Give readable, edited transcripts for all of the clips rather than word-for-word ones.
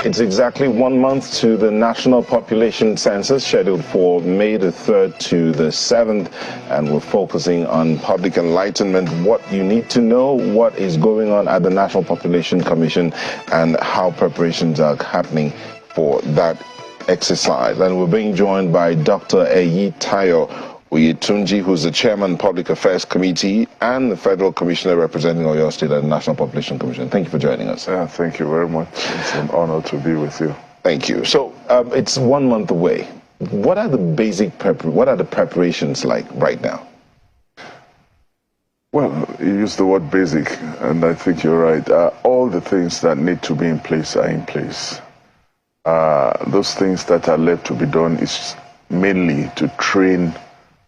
It's exactly 1 month to the National Population Census, scheduled for May the 3rd to the 7th, and we're focusing on public enlightenment, what you need to know, what is going on at the National Population Commission, and how preparations are happening for that exercise. And we're being joined by Dr. Eyitayo Oyetunji, who's the Chairman, Public Affairs Committee, and the Federal Commissioner representing Oyo State at the National Population Commission. Thank you for joining us. Thank you very much. It's an honor to be with you. Thank you. So it's 1 month away. What are the preparations like right now? Well, you use the word basic, and I think you're right. All the things that need to be in place are in place. Those things that are left to be done is mainly to train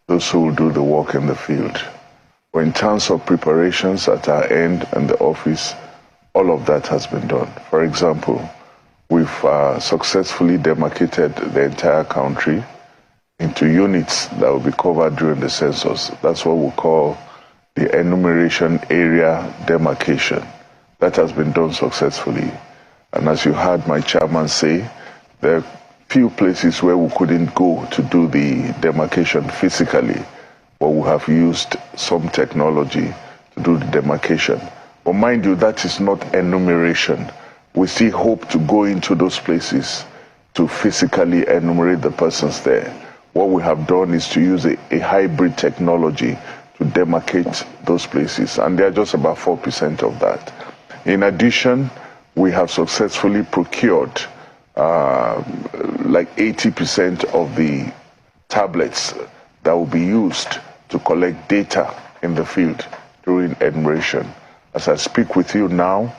those who will do the work in the field. But in terms of preparations at our end and the office, all of that has been done. For example, we've successfully demarcated the entire country into units that will be covered during the census. That's what we call the enumeration area demarcation. That has been done successfully. And as you heard my chairman say, there are few places where we couldn't go to do the demarcation physically, but we have used some technology to do the demarcation. But mind you, that is not enumeration. We still hope to go into those places to physically enumerate the persons there. What we have done is to use a hybrid technology to demarcate those places, and they are just about 4% of that. In addition, we have successfully procured like 80% of the tablets that will be used to collect data in the field during enumeration. As I speak with you now,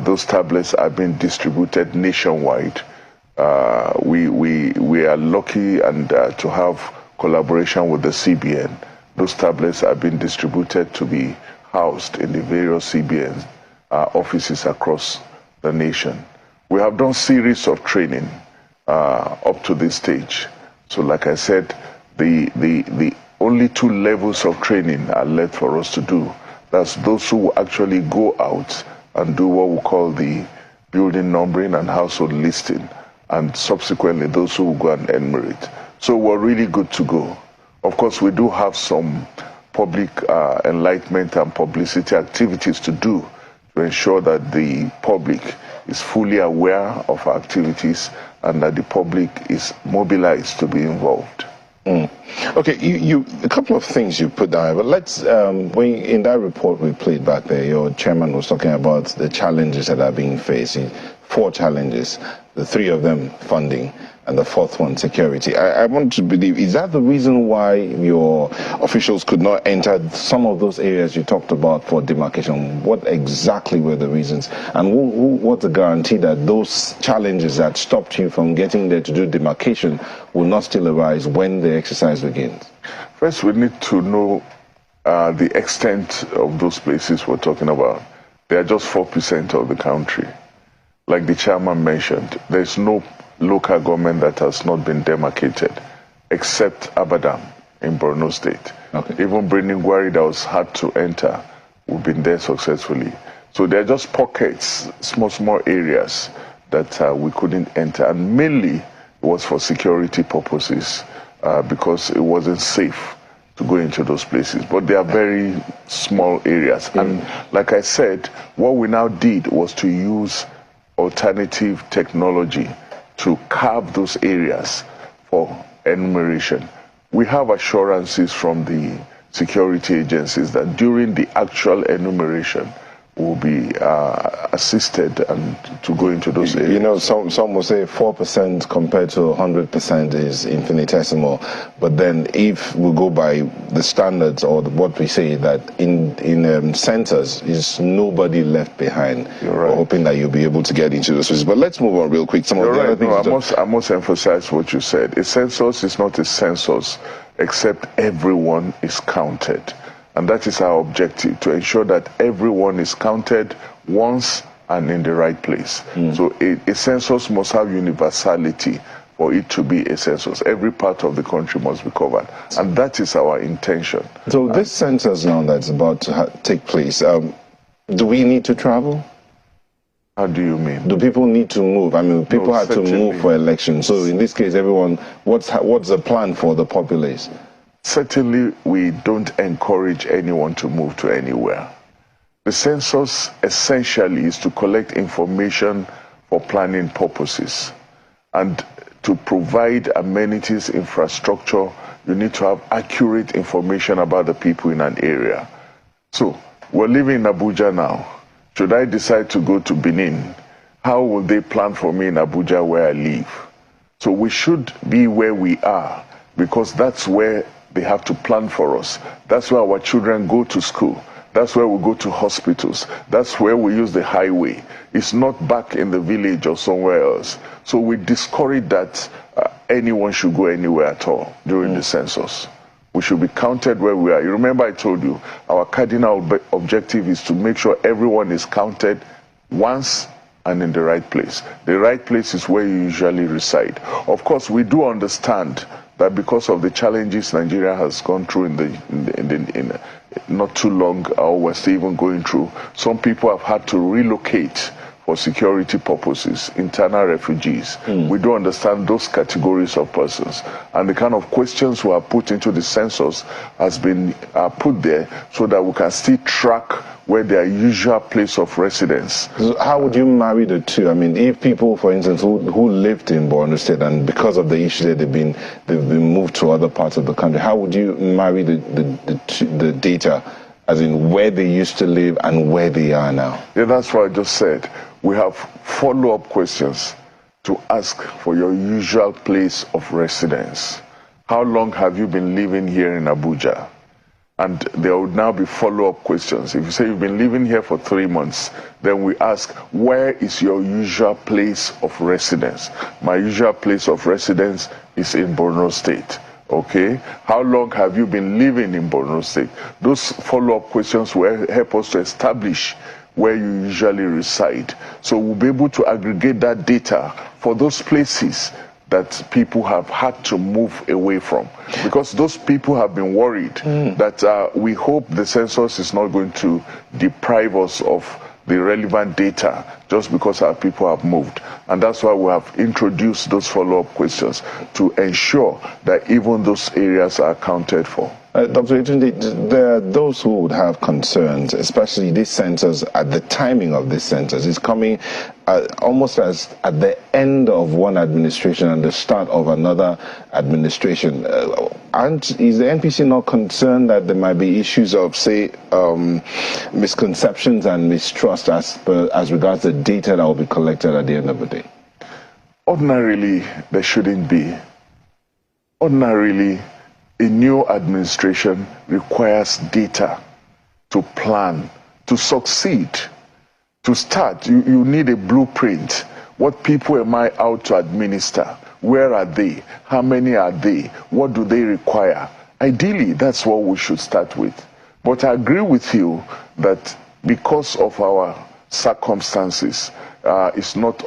those tablets are being distributed nationwide. We are lucky and to have collaboration with the CBN. Those tablets are being distributed to be housed in the various CBN offices across the nation. We have done series of training up to this stage. So like I said, the only 2 levels of training are left for us to do. That's those who actually go out and do what we call the building numbering and household listing, and subsequently those who will go and enumerate. So we're really good to go. Of course, we do have some public enlightenment and publicity activities to do to ensure that the public is fully aware of our activities and that the public is mobilized to be involved. Okay, a couple of things you put down, but let's, in that report we played back there, your chairman was talking about the challenges that are being faced. 4 challenges, the 3 of them funding, and the 4th one, security. I want to believe, is that the reason why your officials could not enter some of those areas you talked about for demarcation? What exactly were the reasons? And what's the guarantee that those challenges that stopped you from getting there to do demarcation will not still arise when the exercise begins? First, we need to know the extent of those places we're talking about. They are just 4% of the country. Like the chairman mentioned, there's no local government that has not been demarcated, except Abadam in Borno State. Okay. Even Gwari that was hard to enter, we've been there successfully. So they're just pockets, small areas that we couldn't enter. And mainly it was for security purposes because it wasn't safe to go into those places. But they are very small areas. And like I said, what we now did was to use alternative technology to carve those areas for enumeration. We have assurances from the security agencies that during the actual enumeration will be assisted and to go into those areas. You know, some will say 4% compared to 100% is infinitesimal, but then if we go by the standards or what we say that in centers is nobody left behind. You're right. We're hoping that you'll be able to get into those places. But let's move on real quick. Some You're of the right. other things I must emphasize what you said. A census is not a census except everyone is counted. And that is our objective, to ensure that everyone is counted once and in the right place. So a census must have universality for it to be a census. Every part of the country must be covered. And that is our intention. So this census now that's about to take place, do we need to travel? How do you mean? Do people need to move? I mean, people had to certainly. move for elections. So in this case, everyone, what's the plan for the populace? Certainly, we don't encourage anyone to move to anywhere. The census essentially is to collect information for planning purposes. And to provide amenities, infrastructure, you need to have accurate information about the people in an area. So, we're living in Abuja now. Should I decide to go to Benin, how will they plan for me in Abuja where I live? So we should be where we are, because that's where they have to plan for us. That's where our children go to school. That's where we go to hospitals. That's where we use the highway. It's not back in the village or somewhere else. So we discourage that anyone should go anywhere at all during the census. We should be counted where we are. You remember I told you, our cardinal objective is to make sure everyone is counted once and in the right place. The right place is where you usually reside. Of course, we do understand that because of the challenges Nigeria has gone through in not too long, or we're still even going through, some people have had to relocate for security purposes, internal refugees. We do understand those categories of persons. And the kind of questions we are put into the census has been put there so that we can still track where their usual place of residence. So how would you marry the two? I mean, if people, for instance, who lived in Borno State and because of the issue that they've been moved to other parts of the country, how would you marry the data, as in where they used to live and where they are now? Yeah, that's what I just said. We have follow-up questions to ask for your usual place of residence. How long have you been living here in Abuja? And there would now be follow-up questions. If you say you've been living here for 3 months, then we ask, where is your usual place of residence? My usual place of residence is in Borno State. Okay? How long have you been living in Borno State? Those follow-up questions will help us to establish where you usually reside. So we'll be able to aggregate that data for those places that people have had to move away from. Because those people have been worried that we hope the census is not going to deprive us of the relevant data just because our people have moved. And that's why we have introduced those follow-up questions to ensure that even those areas are accounted for. Dr. Oyetunji, there are those who would have concerns, especially this census, at the timing of this census. It's coming almost as at the end of one administration and the start of another administration. Is the NPC not concerned that there might be issues of, say, misconceptions and mistrust as regards the data that will be collected at the end of the day? Ordinarily, there shouldn't be. Ordinarily, a new administration requires data to plan, to succeed, to start. You need a blueprint. What people am I out to administer? Where are they? How many are they? What do they require? Ideally, that's what we should start with. But I agree with you that because of our circumstances, it's not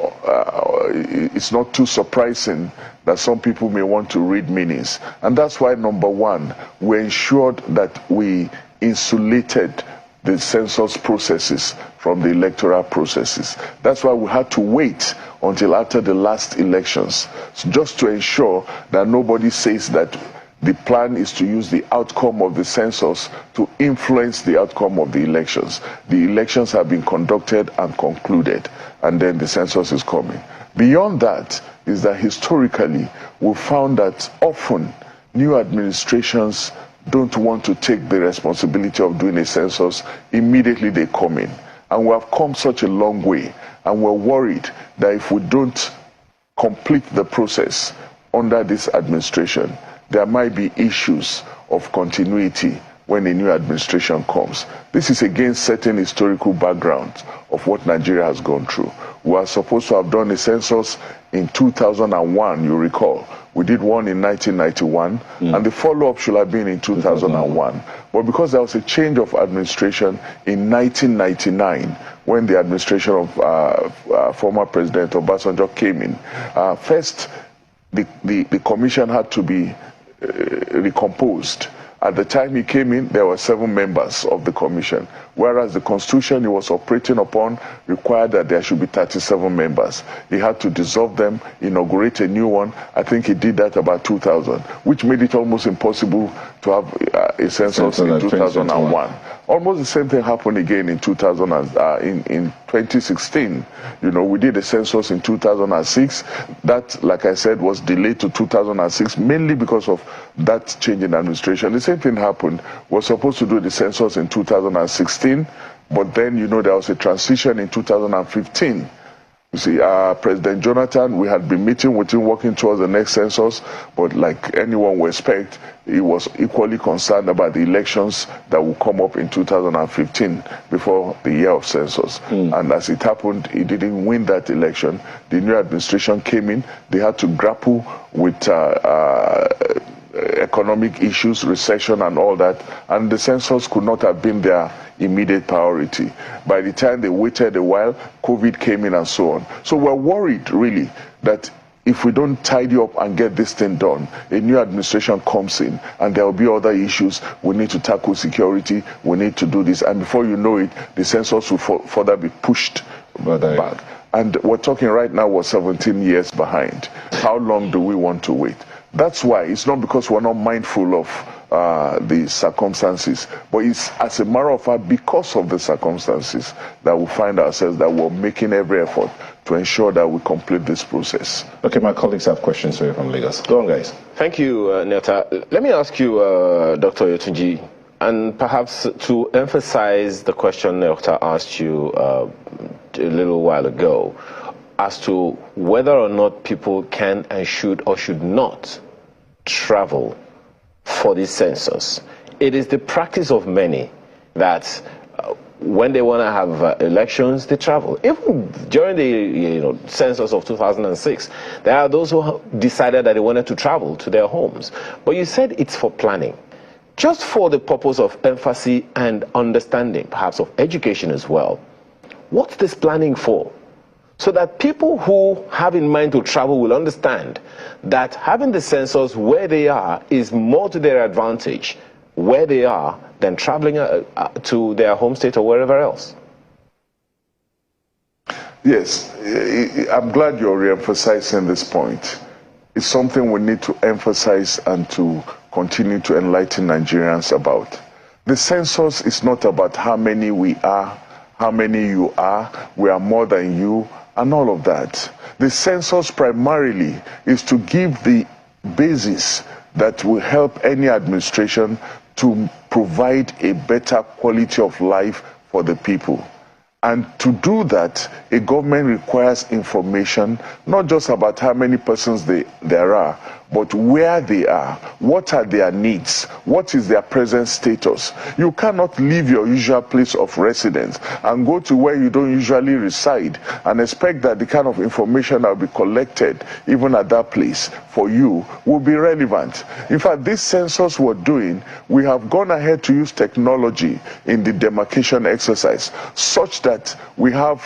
too surprising that some people may want to read meanings. And that's why, number one, we ensured that we insulated the census processes from the electoral processes. That's why we had to wait until after the last elections, just to ensure that nobody says that the plan is to use the outcome of the census to influence the outcome of the elections. The elections have been conducted and concluded, and then the census is coming. Beyond that is that historically, we found that often new administrations don't want to take the responsibility of doing a census immediately they come in. And we have come such a long way, and we're worried that if we don't complete the process under this administration, there might be issues of continuity when a new administration comes. This is against certain historical backgrounds of what Nigeria has gone through. We are supposed to have done a census in 2001, you recall. We did one in 1991, and the follow-up should have been in 2001. But because there was a change of administration in 1999, when the administration of former President Obasanjo came in, first the commission had to be recomposed, At the time he came in, there were 7 members of the commission, whereas the constitution he was operating upon required that there should be 37 members. He had to dissolve them, inaugurate a new one. I think he did that about 2000, which made it almost impossible to have a census in 2001. Almost the same thing happened again in 2016. We did a census in 2006. That, like I said, was delayed to 2006, mainly because of that change in administration. The same thing happened. We were supposed to do the census in 2016, but then, there was a transition in 2015. You see, President Jonathan, we had been meeting with him, working towards the next census, but like anyone would expect, he was equally concerned about the elections that will come up in 2015 before the year of census. And as it happened, he didn't win that election. The new administration came in. They had to grapple with economic issues, recession and all that, and the census could not have been their immediate priority. By the time they waited a while, COVID came in and so on. So we're worried, really, that if we don't tidy up and get this thing done, a new administration comes in and there will be other issues. We need to tackle security, we need to do this, and before you know it, the census will further be pushed back. And we're talking right now, we're 17 years behind. How long do we want to wait? That's why it's not because we're not mindful of the circumstances, but it's, as a matter of fact, because of the circumstances that we find ourselves that we're making every effort to ensure that we complete this process. Okay, my colleagues have questions for you from Lagos. Go on, guys. Thank you, Neta. Let me ask you, Dr. Oyetunji, and perhaps to emphasize the question Neta asked you a little while ago, as to whether or not people can and should or should not travel for this census. It is the practice of many that when they want to have elections, they travel. Even during the census of 2006, there are those who decided that they wanted to travel to their homes. But you said it's for planning. Just for the purpose of emphasis and understanding, perhaps of education as well, what's this planning for? So that people who have in mind to travel will understand that having the census where they are is more to their advantage where they are than traveling to their home state or wherever else. Yes, I'm glad you're re-emphasizing this point. It's something we need to emphasize and to continue to enlighten Nigerians about. The census is not about how many we are, how many you are, we are more than you, and all of that. The census primarily is to give the basis that will help any administration to provide a better quality of life for the people. And to do that, a government requires information, not just about how many persons there are, but where they are, what are their needs, what is their present status. You cannot leave your usual place of residence and go to where you don't usually reside and expect that the kind of information that will be collected, even at that place, for you, will be relevant. In fact, this census we're doing, we have gone ahead to use technology in the demarcation exercise, such that we have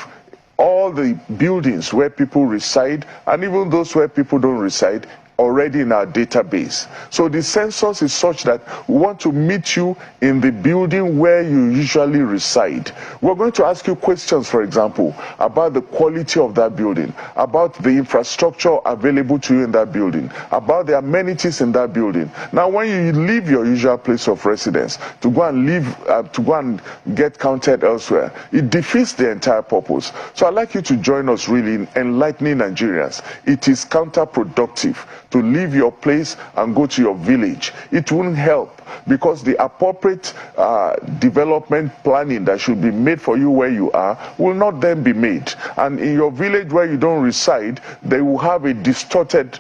all the buildings where people reside, and even those where people don't reside, already in our database. So the census is such that we want to meet you in the building where you usually reside. We're going to ask you questions, for example, about the quality of that building, about the infrastructure available to you in that building, about the amenities in that building. Now, when you leave your usual place of residence to go and get counted elsewhere, it defeats the entire purpose. So I'd like you to join us really in enlightening Nigerians. It is counterproductive to leave your place and go to your village. It won't help, because the appropriate development planning that should be made for you where you are will not then be made. And in your village where you don't reside, they will have a distorted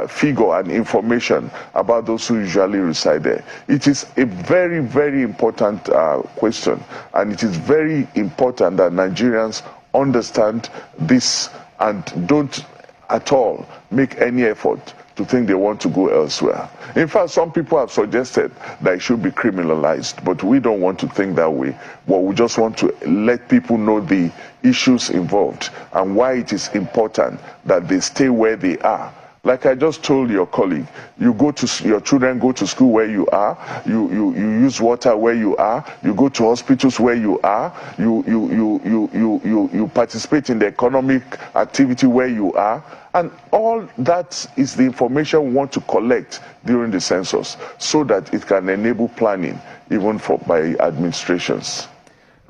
figure and information about those who usually reside there. It is a very, very important question, and it is very important that Nigerians understand this and don't at all make any effort to think they want to go elsewhere. In fact, some people have suggested that it should be criminalized, but we don't want to think that way. But we just want to let people know the issues involved and why it is important that they stay where they are. Like I just told your colleague, your children go to school where you are, you use water where you are, you go to hospitals where you are, you participate in the economic activity where you are, and all that is the information we want to collect during the census so that it can enable planning even by administrations.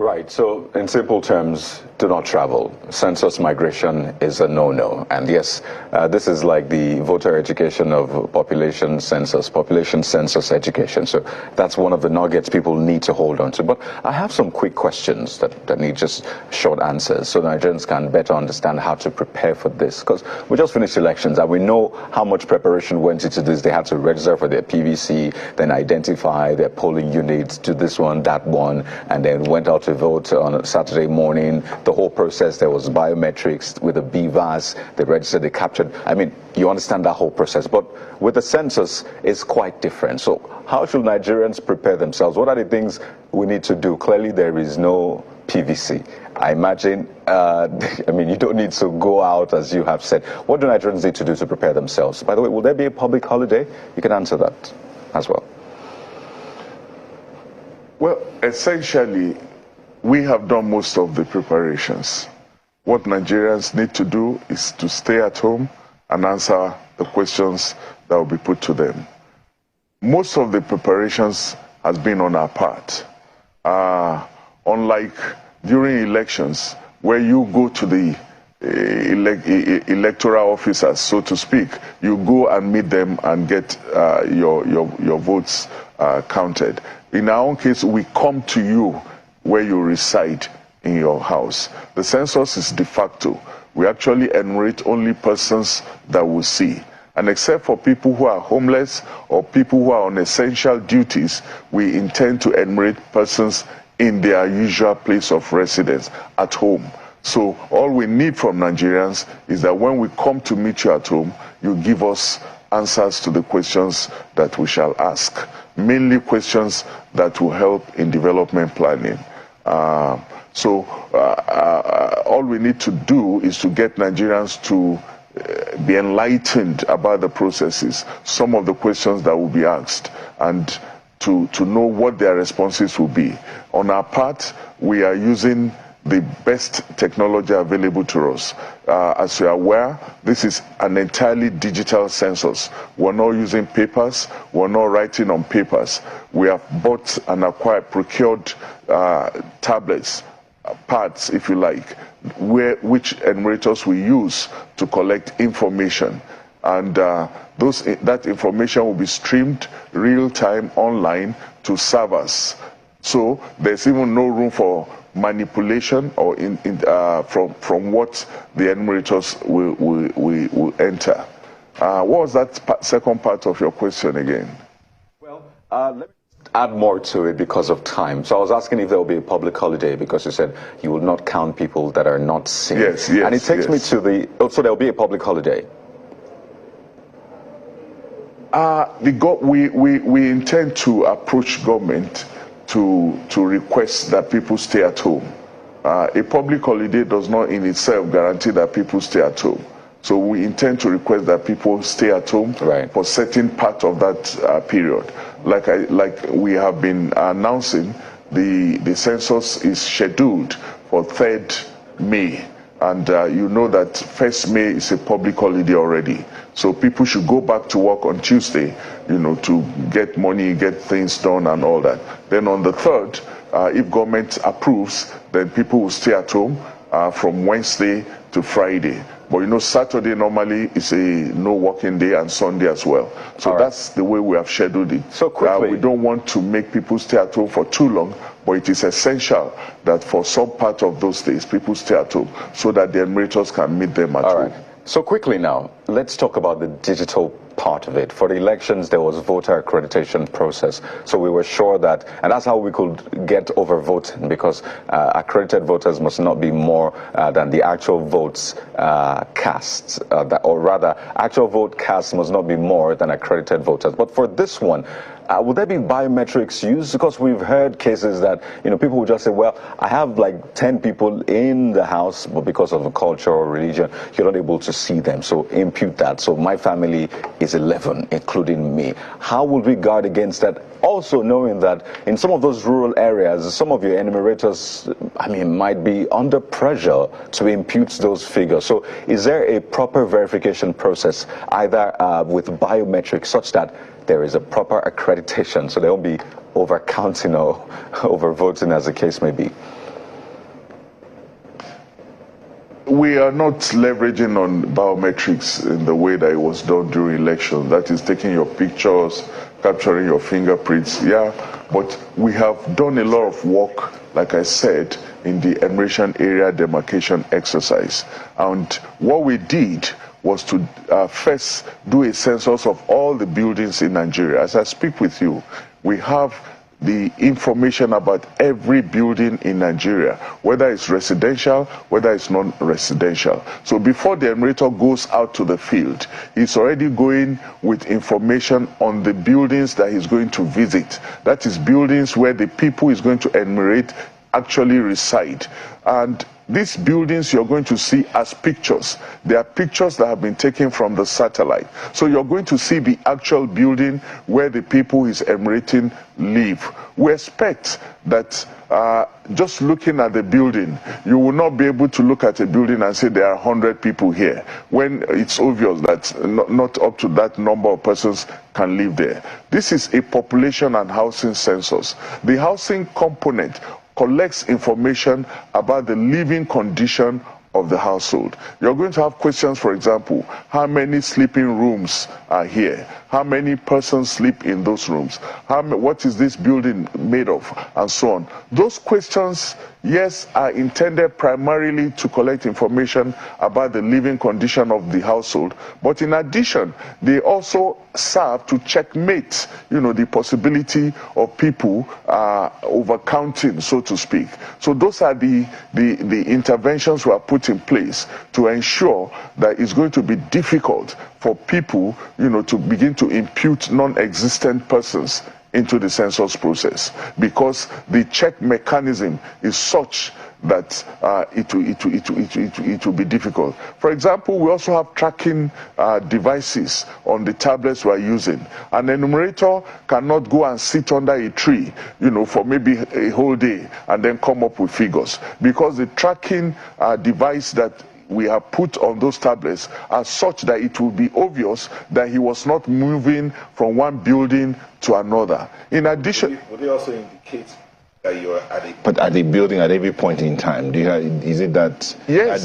Right, so in simple terms, do not travel. Census migration is a no-no. And yes, this is like the voter education of population census education. So that's one of the nuggets people need to hold on to. But I have some quick questions that need just short answers so Nigerians can better understand how to prepare for this. Because we just finished elections and we know how much preparation went into this. They had to register for their PVC, then identify their polling units, do this one, that one, and then went out to vote on a Saturday morning. The whole process, there was biometrics with the BVAS, they registered, they captured. I mean, you understand that whole process. But with the census, it's quite different. So how should Nigerians prepare themselves? What are the things we need to do? Clearly, there is no PVC. I imagine, I mean, you don't need to go out, as you have said. What do Nigerians need to do to prepare themselves? By the way, will there be a public holiday? You can answer that as well. Well, essentially, we have done most of the preparations. What Nigerians need to do is to stay at home and answer the questions that will be put to them. Most of the preparations has been on our part. Unlike during elections, where you go to the electoral officers, so to speak, you go and meet them and get your votes counted. In our own case, we come to you where you reside in your house. The census is de facto. We actually enumerate only persons that we see. And except for people who are homeless or people who are on essential duties, we intend to enumerate persons in their usual place of residence at home. So all we need from Nigerians is that when we come to meet you at home, you give us answers to the questions that we shall ask. Mainly questions that will help in development planning. All we need to do is to get Nigerians to be enlightened about the processes, some of the questions that will be asked, and to know what their responses will be. On our part, we are using the best technology available to us. As you are aware, this is an entirely digital census. We're not using papers, we're not writing on papers. We have bought and procured tablets, pads, if you like, which enumerators we use to collect information. And that information will be streamed real-time online to servers. So there's even no room for manipulation or from what the enumerators will enter. What was that second part of your question again? Well, let me add more to it because of time. So I was asking if there will be a public holiday because you said you will not count people that are not seen. Yes. And it takes me to so there will be a public holiday. We intend to approach government to request that people stay at home. A public holiday does not in itself guarantee that people stay at home. So we intend to request that people stay at home for certain part of that period. Like we have been announcing, the census is scheduled for 3rd May. And you know that 1st May is a public holiday already. So people should go back to work on Tuesday, to get money, get things done and all that. Then on the 3rd, if government approves, then people will stay at home from Wednesday to Friday. But Saturday normally is a no working day and Sunday as well. So that's the way we have scheduled it. So quickly. We don't want to make people stay at home for too long, but it is essential that for some part of those days, people stay at home so that the enumerators can meet them at home. So quickly now, let's talk about the digital part of it. For the elections, there was a voter accreditation process. So we were sure that, and that's how we could get over voting, because accredited voters must not be more than the actual votes cast, or rather, actual vote cast must not be more than accredited voters. But for this one, would there be biometrics used? Because we've heard cases that, people will just say, well, I have like 10 people in the house, but because of a culture or religion, you're not able to see them. So impute that. So my family is 11, including me. How would we guard against that? Also knowing that in some of those rural areas, some of your enumerators, might be under pressure to impute those figures. So is there a proper verification process, either with biometrics, such that there is a proper accreditation, so there won't be overcounting or overvoting, as the case may be? We are not leveraging on biometrics in the way that it was done during elections. That is taking your pictures, capturing your fingerprints, yeah. But we have done a lot of work, like I said, in the enumeration area demarcation exercise. And what we did was to first do a census of all the buildings in Nigeria. As I speak with you, we have the information about every building in Nigeria, whether it's residential, whether it's non-residential. So before the enumerator goes out to the field, he's already going with information on the buildings that he's going to visit. That is buildings where the people he's going to enumerate actually reside. And these buildings you're going to see as pictures. They are pictures that have been taken from the satellite. So you're going to see the actual building where the people he's enumerating live. We expect that just looking at the building, you will not be able to look at a building and say there are 100 people here, when it's obvious that not up to that number of persons can live there. This is a population and housing census. The housing component collects information about the living condition of the household. You're going to have questions, for example, how many sleeping rooms are here? How many persons sleep in those rooms? What is this building made of? And so on. Those questions, yes, are intended primarily to collect information about the living condition of the household. But in addition, they also serve to checkmate, the possibility of people overcounting, so to speak. So those are the interventions we are put in place to ensure that it's going to be difficult for people, to begin to impute non-existent persons into the census process, because the check mechanism is such that it will be difficult. For example, we also have tracking devices on the tablets we are using. An enumerator cannot go and sit under a tree, for maybe a whole day and then come up with figures, because the tracking device that we have put on those tablets are such that it will be obvious that he was not moving from one building to another. In addition, would they also indicate that you're at a building at every point in time? Is it that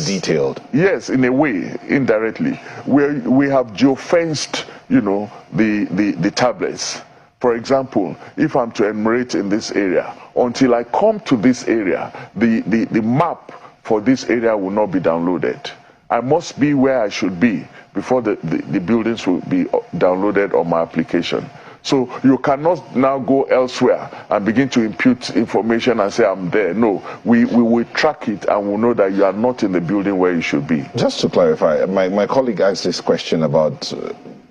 detailed? Yes, in a way, indirectly. We have geofenced, the tablets. For example, if I'm to enumerate in this area, until I come to this area, the map for this area will not be downloaded. I must be where I should be before the buildings will be downloaded on my application. So you cannot now go elsewhere and begin to impute information and say I'm there. No, we will track it and we'll know that you are not in the building where you should be. Just to clarify, my colleague asked this question about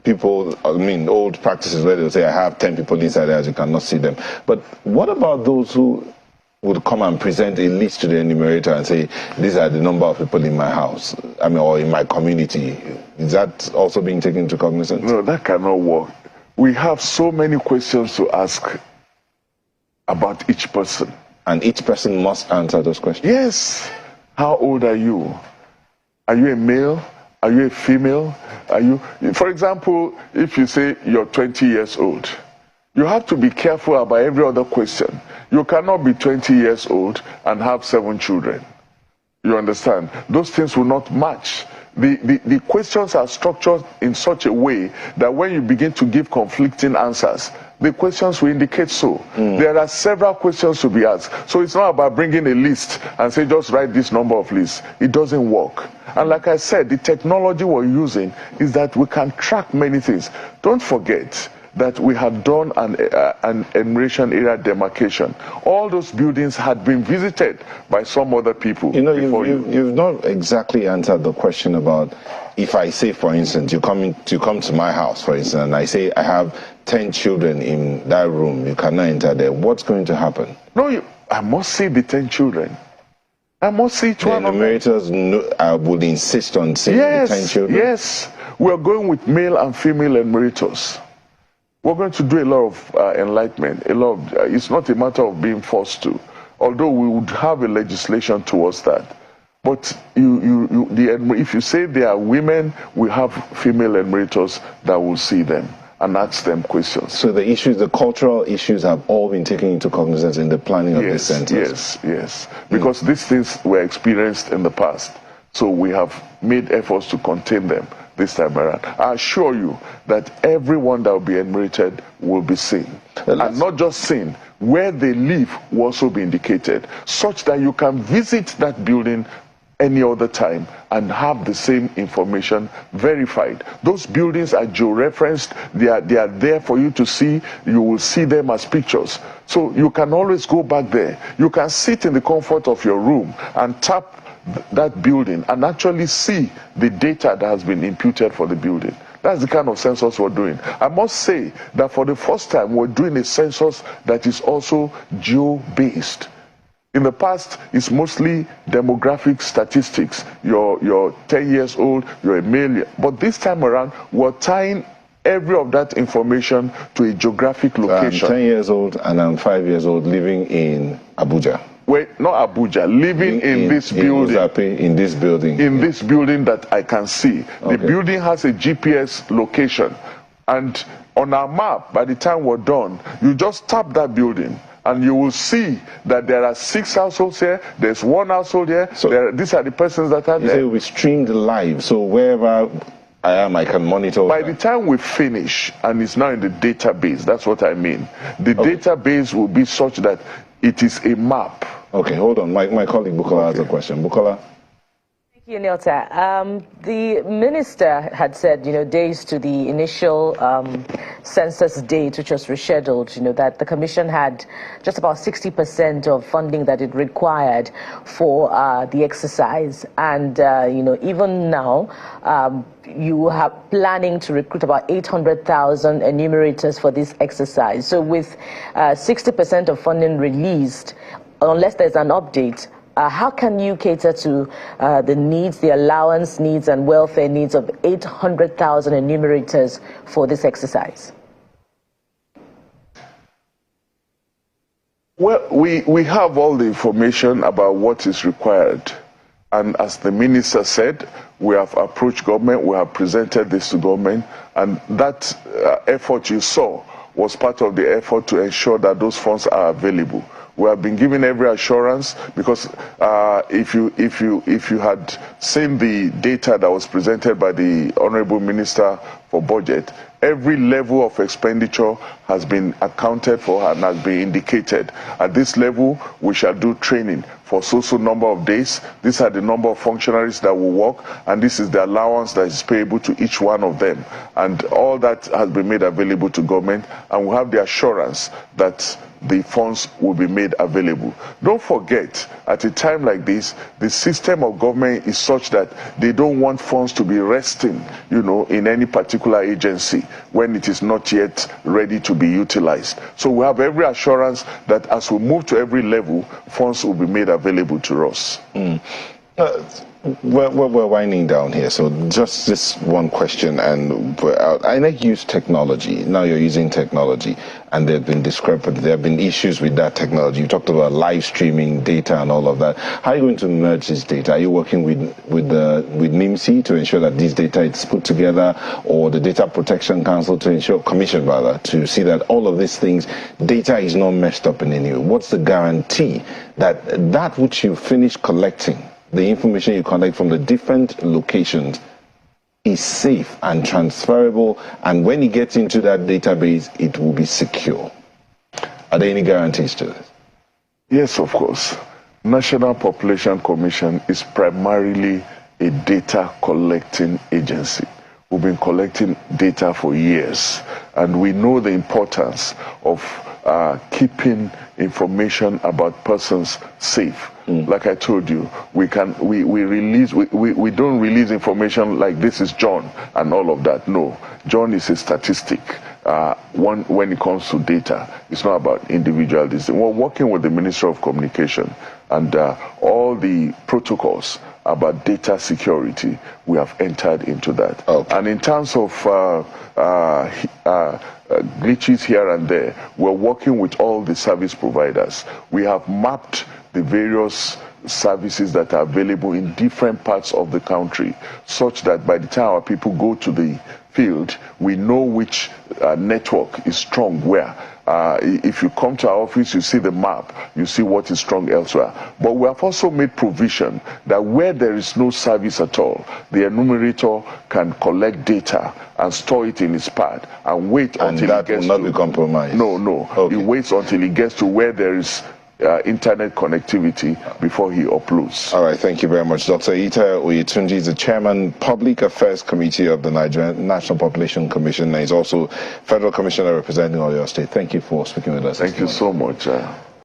people, old practices where they'll say I have 10 people inside there, you cannot see them. But what about those who would come and present a list to the enumerator and say, these are the number of people in my house, or in my community? Is that also being taken into cognizance? No, that cannot work. We have so many questions to ask about each person. And each person must answer those questions? Yes. How old are you? Are you a male? Are you a female? For example, if you say you're 20 years old, you have to be careful about every other question. You cannot be 20 years old and have 7 children. You understand? Those things will not match. The questions are structured in such a way that when you begin to give conflicting answers, the questions will indicate so. There are several questions to be asked. So it's not about bringing a list and say, just write this number of lists. It doesn't work. And like I said, the technology we're using is that we can track many things. Don't forget, that we had done an enumeration area demarcation, all those buildings had been visited by some other people. You know, you've not exactly answered the question about, if I say, for instance, you come to my house, for instance, and I say I have 10 children in that room, you cannot enter there. What's going to happen? No, I must see the 10 children. I must see each one of them. The enumerators would insist on seeing the 10 children? Yes, we are going with male and female enumerators. We're going to do a lot of enlightenment. It's not a matter of being forced to, although we would have a legislation towards that. But if you say there are women, we have female enumerators that will see them and ask them questions. So the issues, the cultural issues, have all been taken into cognizance in the planning of this census? Yes. Because these things were experienced in the past. So we have made efforts to contain them this time around. I assure you that everyone that will be enumerated will be seen. And not just seen, where they live will also be indicated, such that you can visit that building any other time and have the same information verified. Those buildings are geo-referenced. They are there for you to see. You will see them as pictures. So you can always go back there. You can sit in the comfort of your room and tap that building and actually see the data that has been imputed for the building. That's the kind of census we're doing. I must say that for the first time, we're doing a census that is also geo-based. In the past, it's mostly demographic statistics. You're 10 years old, you're a male. But this time around, we're tying every of that information to a geographic location. I'm 10 years old and I'm 5 years old, living in Abuja. Wait, not Abuja, living in this building. In this building. In this building that I can see. Okay. The building has a GPS location. And on our map, by the time we're done, you just tap that building. And you will see that there are 6 households here, there's 1 household here, so these are the persons that are there. We streamed live, so wherever I am, I can monitor. By the time we finish, and it's now in the database, that's what I mean. The database will be such that it is a map. Okay, hold on. My colleague Bukola has a question. Bukola? Thank you, Nilta. The minister had said, days to the initial census date, which was rescheduled, that the commission had just about 60% of funding that it required for the exercise. And, even now, you are planning to recruit about 800,000 enumerators for this exercise. So with 60% of funding released, unless there's an update, how can you cater to the needs, the allowance needs and welfare needs of 800,000 enumerators for this exercise? Well, we have all the information about what is required. And as the minister said, we have approached government, we have presented this to government, and that effort you saw was part of the effort to ensure that those funds are available. We have been given every assurance, because if you had seen the data that was presented by the Honourable Minister for Budget, every level of expenditure has been accounted for and has been indicated. At this level, we shall do training for so number of days. These are the number of functionaries that will work, and this is the allowance that is payable to each one of them. And all that has been made available to government, and we have the assurance that the funds will be made available. Don't forget, at a time like this, the system of government is such that they don't want funds to be resting, in any particular agency when it is not yet ready to be utilized. So we have every assurance that as we move to every level, funds will be made available to us. We're winding down here, so just this one question, and I use technology. Now you're using technology, and there have been discrepancies, there have been issues with that technology. You talked about live streaming data and all of that. How are you going to merge this data? Are you working with NIMC to ensure that this data is put together, or the Data Protection Council Commission to see that all of these things, data is not messed up in any way? What's the guarantee that which you finish collecting, the information you collect from the different locations, is safe and transferable, and when it gets into that database, it will be secure? Are there any guarantees to this? Yes, of course. National Population Commission is primarily a data collecting agency. We've been collecting data for years, and we know the importance of keeping information about persons safe. Like I told you, we don't release information like this is John and all of that. No, John is a statistic. When it comes to data, it's not about individual. We're working with the Ministry of Communication, and all the protocols about data security, we have entered into that. Okay. And in terms of glitches here and there, we're working with all the service providers. We have mapped the various services that are available in different parts of the country, such that by the time our people go to the field, we know which network is strong where. If you come to our office, you see the map, you see what is strong elsewhere. But we have also made provision that where there is no service at all, the enumerator can collect data and store it in his pad and wait until it gets will not be compromised. No. Okay. He waits until he gets to where there is internet connectivity before he uploads. All right, thank you very much. Dr. Eyitayo Oyetunji is the Chairman, Public Affairs Committee of the Nigerian National Population Commission, and he's also Federal Commissioner representing Oyo State. Thank you for speaking with us. Thank you so much.